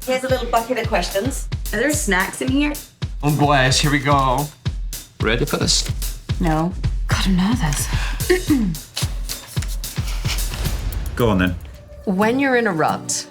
Here's a little bucket of questions. Are there snacks in here? Oh, boys, here we go. Ready for this? No. God, I'm nervous. Go on then. When you're in a rut,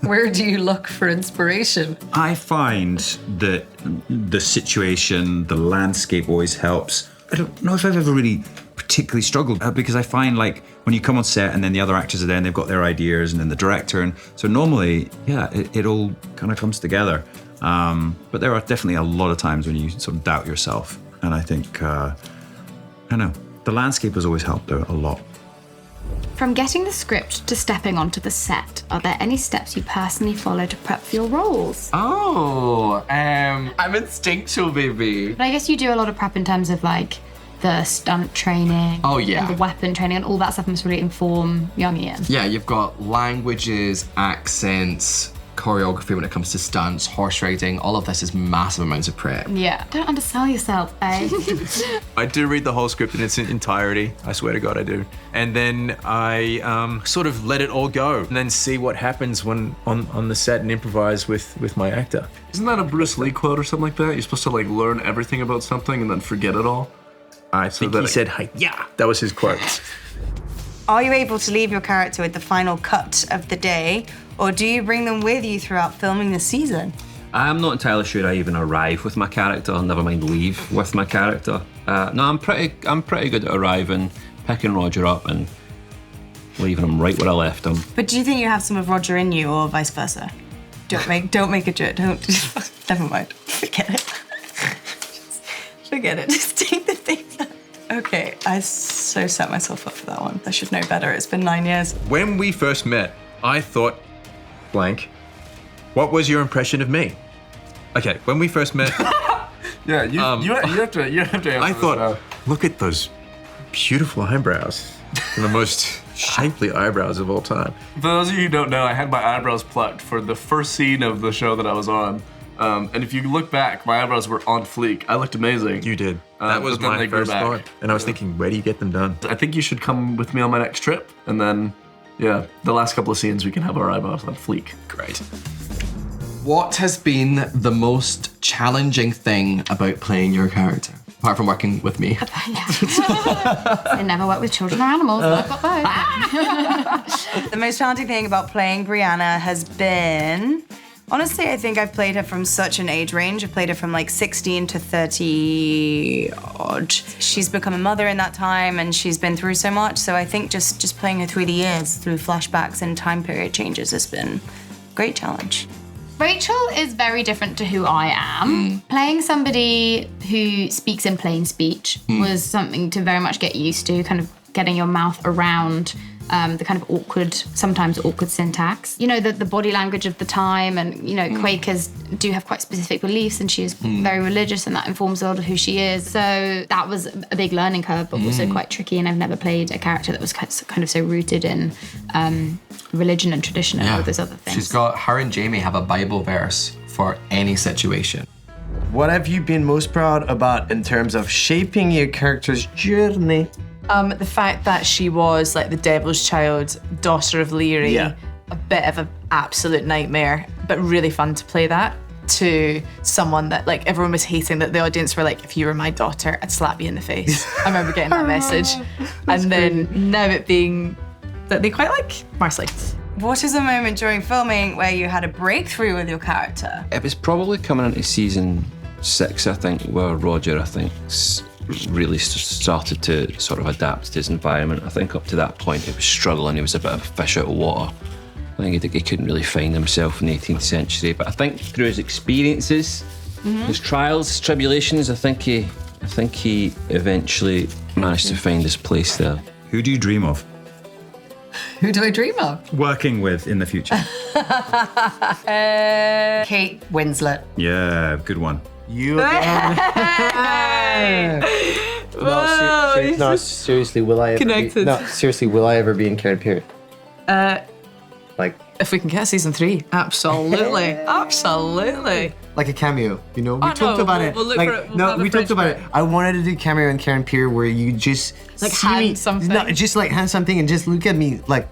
where do you look for inspiration? I find that the situation, the landscape always helps. I don't know if I've ever really particularly struggled because I find like when you come on set and then the other actors are there and they've got their ideas and then the director, and so normally, it all kind of comes together. But there are definitely a lot of times when you sort of doubt yourself, and I think, I don't know, the landscape has always helped a lot. From getting the script to stepping onto the set, are there any steps you personally follow to prep for your roles? Oh, I'm instinctual, baby. But I guess you do a lot of prep in terms of like the stunt training, Oh, yeah. and the weapon training, and all that stuff must really inform young Ian. Yeah, you've got languages, accents, choreography when it comes to stunts, horse riding. All of this is massive amounts of prep. Yeah. Don't undersell yourself, eh? I do read the whole script in its entirety. I swear to God, I do. And then I sort of let it all go, and then see what happens when on the set and improvise with my actor. Isn't that a Bruce Lee quote or something like that? You're supposed to like learn everything about something and then forget it all? I think he said, "Hey, yeah," that was his quote. Are you able to leave your character with the final cut of the day, or do you bring them with you throughout filming the season? I'm not entirely sure I even arrive with my character, never mind leave with my character. No, I'm pretty good at arriving, picking Roger up and leaving him right where I left him. But do you think you have some of Roger in you, or vice versa? Don't make a joke. Don't. Never mind. Forget it. Forget it. Just take the thing. Okay, I so set myself up for that one. I should know better. It's been 9 years. When we first met, I thought, blank. What was your impression of me? Okay, when we first met, Yeah, you have to answer I this thought, now. look at those beautiful eyebrows. The most shapely eyebrows of all time. For those of you who don't know, I had my eyebrows plucked for the first scene of the show that I was on. And if you look back, my eyebrows were on fleek. I looked amazing. You did. That was but then my they grew first back. thought. And I was thinking, where do you get them done? I think you should come with me on my next trip, and then, yeah, the last couple of scenes we can have our eyebrows on fleek. Great. What has been the most challenging thing about playing your character? Apart from working with me. I never work with children or animals. I've got both. The most challenging thing about playing Brianna has been, honestly, I think I've played her from such an age range. I've played her from like 16 to 30 odd. She's become a mother in that time, and she's been through so much. So I think just playing her through the years, through flashbacks and time period changes, has been a great challenge. Rachel is very different to who I am. Playing somebody who speaks in plain speech was something to very much get used to, kind of getting your mouth around the kind of sometimes awkward syntax. You know, the body language of the time, and, you know, Quakers do have quite specific beliefs, and she is very religious, and that informs a lot of who she is. So that was a big learning curve, but also quite tricky, and I've never played a character that was kind of so rooted in religion and tradition and all those other things. Her and Jamie have a Bible verse for any situation. What have you been most proud about in terms of shaping your character's journey? The fact that she was like the devil's child, daughter of Leary, Yeah. a bit of an absolute nightmare, but really fun to play that to someone that like everyone was hating, that the audience were like, if you were my daughter, I'd slap you in the face. I remember getting that message. And then now it being that they quite like Marcelite. What is a moment during filming where you had a breakthrough with your character? It was probably coming into season 6, I think, where Roger, really started to sort of adapt to his environment. I think up to that point he was struggling. He was a bit of a fish out of water. I think he couldn't really find himself in the 18th century. But I think through his experiences, his trials, his tribulations, I think he eventually managed to find his place there. Who do you dream of Who do I dream of? working with in the future? Kate Winslet. Yeah, good one. You again. No, seriously, will I ever Connected. will I ever be in Karen Pier? Like If we can get season 3, absolutely, absolutely. like a cameo, you know? We Oh, talked no, about we'll- it. we'll look like, for it. We'll no, have a we talked fridge about for it. I wanted to do cameo in Karen Pier where you just Like see hand me, something. No, just like hand something and just look at me like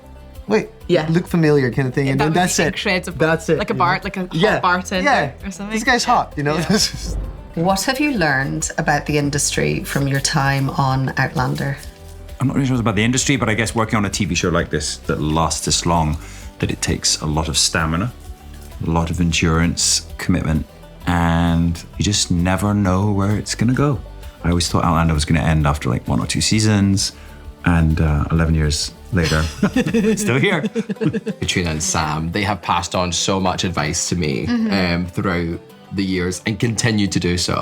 wait, Yeah. look familiar kind of thing, and That then would be that's it. incredible. That's it. Like a like a hot Yeah. bartender Yeah. or something. This guy's hot, you know. What have you learned about the industry from your time on Outlander? I'm not really sure about the industry, but I guess working on a TV show like this that lasts this long, that it takes a lot of stamina, a lot of endurance, commitment, and you just never know where it's gonna go. I always thought Outlander was gonna end after like 1 or 2 seasons, and 11 years later, still here. Katrina and Sam, they have passed on so much advice to me throughout the years and continue to do so.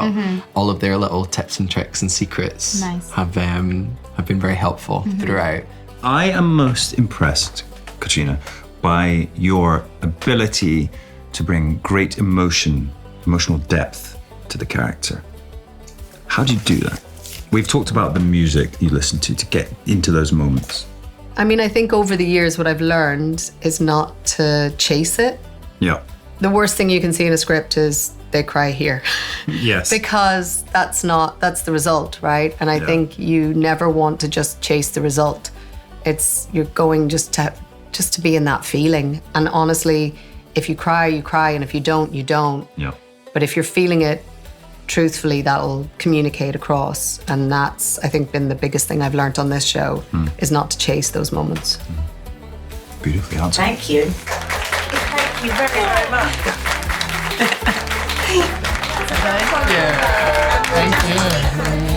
All of their little tips and tricks and secrets Nice. have been very helpful throughout. I am most impressed, Katrina, by your ability to bring great emotional depth to the character. How do you do that? We've talked about the music you listen to get into those moments. I mean, I think over the years, what I've learned is not to chase it. Yeah. The worst thing you can see in a script is they cry here. Yes. Because that's the result, right? And I think you never want to just chase the result. You're going just to be in that feeling. And honestly, if you cry, you cry, and if you don't, you don't. Yeah. But if you're feeling it truthfully, that'll communicate across. And that's, I think, been the biggest thing I've learned on this show, is not to chase those moments. Beautifully answered. Thank you. Thank you very, very much. Thank you.